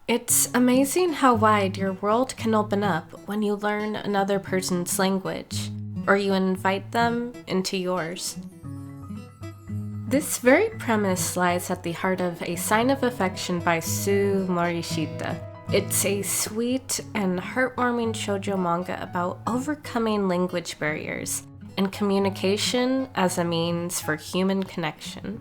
It's amazing how wide your world can open up when you learn another person's language, or you invite them into yours. This very premise lies at the heart of A Sign of Affection by Morishita. It's a sweet and heartwarming shoujo manga about overcoming language barriers and communication as a means for human connection.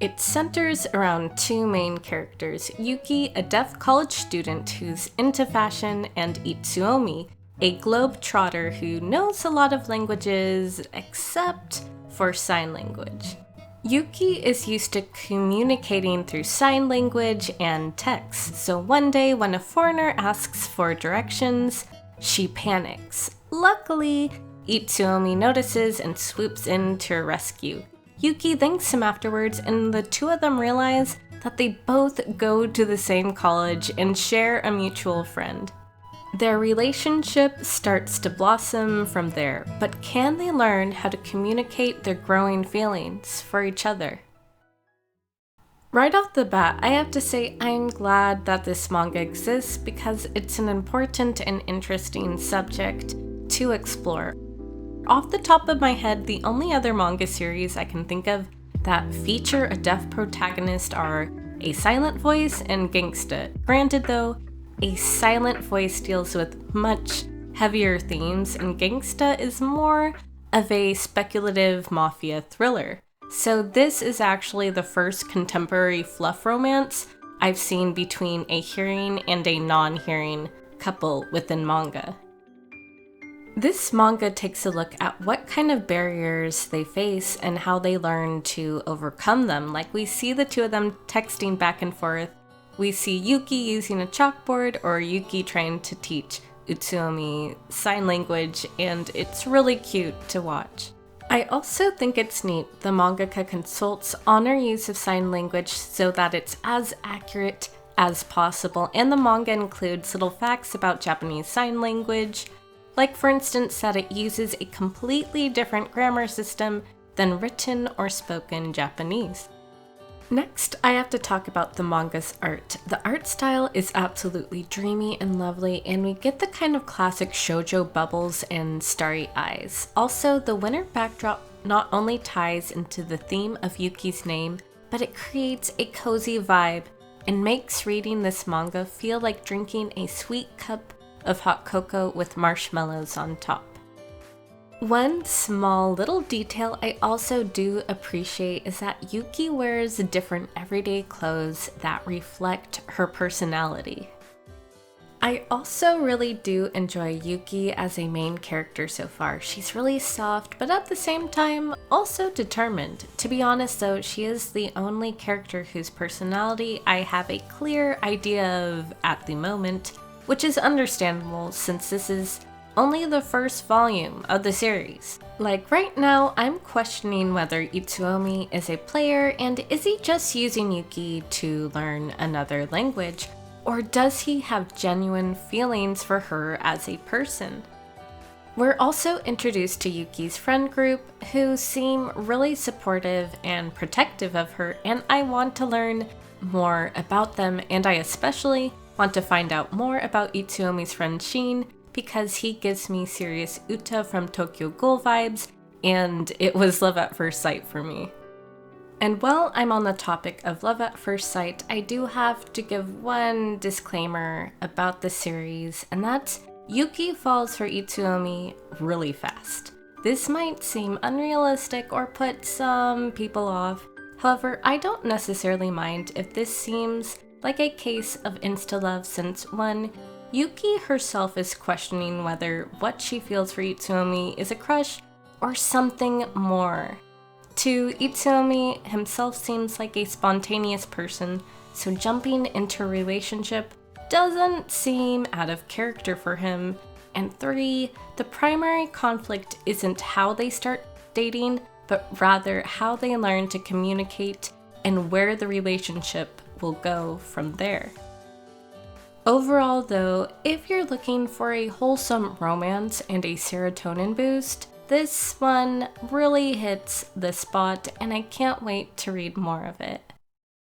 It centers around two main characters, Yuki, a deaf college student who's into fashion, and Itsuomi, a globetrotter who knows a lot of languages except for sign language. Yuki is used to communicating through sign language and text, so one day when a foreigner asks for directions, she panics. Luckily, Itsuomi notices and swoops in to her rescue. Yuki thanks him afterwards, and the two of them realize that they both go to the same college and share a mutual friend. Their relationship starts to blossom from there, but can they learn how to communicate their growing feelings for each other? Right off the bat, I have to say I'm glad that this manga exists because it's an important and interesting subject to explore. Off the top of my head, the only other manga series I can think of that feature a deaf protagonist are A Silent Voice and Gangsta. Granted though, A Silent Voice deals with much heavier themes, and Gangsta is more of a speculative mafia thriller. So this is actually the first contemporary fluff romance I've seen between a hearing and a non-hearing couple within manga. This manga takes a look at what kind of barriers they face and how they learn to overcome them. Like, we see the two of them texting back and forth. We see Yuki using a chalkboard, or Yuki trying to teach Itsuomi sign language, and it's really cute to watch. I also think it's neat the mangaka consults on her use of sign language so that it's as accurate as possible, and the manga includes little facts about Japanese sign language, like for instance that it uses a completely different grammar system than written or spoken Japanese. Next, I have to talk about the manga's art. The art style is absolutely dreamy and lovely, and we get the kind of classic shoujo bubbles and starry eyes. Also, the winter backdrop not only ties into the theme of Yuki's name, but it creates a cozy vibe and makes reading this manga feel like drinking a sweet cup of hot cocoa with marshmallows on top. One small little detail I also do appreciate is that Yuki wears different everyday clothes that reflect her personality. I also really do enjoy Yuki as a main character so far. She's really soft, but at the same time, also determined. To be honest though, she is the only character whose personality I have a clear idea of at the moment, which is understandable since this is only the first volume of the series. Like right now, I'm questioning whether Itsuomi is a player, and is he just using Yuki to learn another language, or does he have genuine feelings for her as a person? We're also introduced to Yuki's friend group, who seem really supportive and protective of her, and I want to learn more about them, and I especially want to find out more about Itsuomi's friend Shin, because he gives me serious Uta from Tokyo Ghoul vibes, and it was love at first sight for me. And while I'm on the topic of love at first sight, I do have to give one disclaimer about the series, and that's Yuki falls for Itsuomi really fast. This might seem unrealistic or put some people off. However, I don't necessarily mind if this seems like a case of insta-love, since one, Yuki herself is questioning whether what she feels for Itsuomi is a crush or something more. 2, Itsuomi himself seems like a spontaneous person, so jumping into a relationship doesn't seem out of character for him. And 3, the primary conflict isn't how they start dating, but rather how they learn to communicate and where the relationship will go from there. Overall though, if you're looking for a wholesome romance and a serotonin boost, this one really hits the spot, and I can't wait to read more of it.